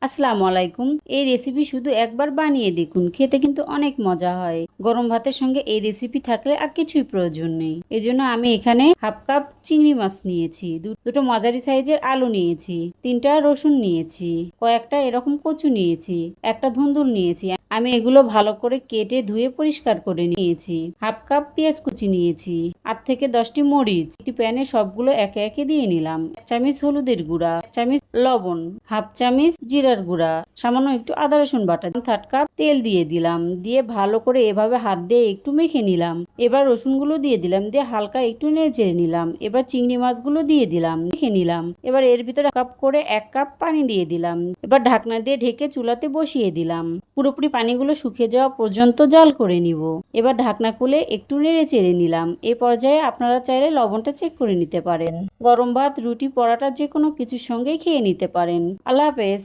আসসালামু আলাইকুম। এই রেসিপি শুধু একবার বানিয়ে দেখুন, খেতে কিন্তু অনেক মজা হয়। গরম ভাতের সঙ্গে এই রেসিপি থাকলে আর কিছুই প্রয়োজন নেই। এজন্য আমি এখানে হাফ কাপ চিংড়ি মাছ নিয়েছি, দুটো মাঝারি সাইজের আলু নিয়েছি, 3টা রসুন নিয়েছি, কয়েকটা এরকম কচু নিয়েছি, একটা ধুন্দুল নিয়েছি। আমি এগুলো ভালো করে কেটে ধুয়ে পরিষ্কার করে নিয়েছি। হাফ কাপ পেঁয়াজ কুচি নিয়েছি, 8 থেকে 10টি মরিচ। একটি প্যানে সবগুলো একে একে দিয়ে নিলাম। 1 চামচ হলুদের গুঁড়া, 1 চামচ লবণ, হাফ চামচ জিরার গুঁড়া, সামান্য একটু আদা রসুন বাটা, 1/3 কাপ তেল দিয়ে দিলাম। দিয়ে ভালো করে এভাবে হাত দিয়ে একটু মেখে নিলাম। এবার রসুনগুলো দিয়ে দিলাম, দিয়ে হালকা একটু নেড়ে চেড়ে নিলাম। এবার চিংড়ি মাছগুলো দিয়ে দিলাম, মেখে নিলাম। এবার এর ভিতরে কাপ করে 1 কাপ পানি দিয়ে দিলাম। এবার ঢাকনা দিয়ে ঢেকে চুলাতে বসিয়ে দিলাম। পুরোপুরি পানিগুলো শুকিয়ে যাওয়া পর্যন্ত জাল করে নিব। এবার ঢাকনা খুলে একটু নেড়ে চেড়ে নিলাম। এই পর্যায়ে আপনারা চাইলে লবণটা চেক করে নিতে পারেন। গরম ভাত, রুটি, পরাটা যে কোনো কিছুর সঙ্গেই খেয়ে নিতে পারেন। আল্লাহ হাফেজ।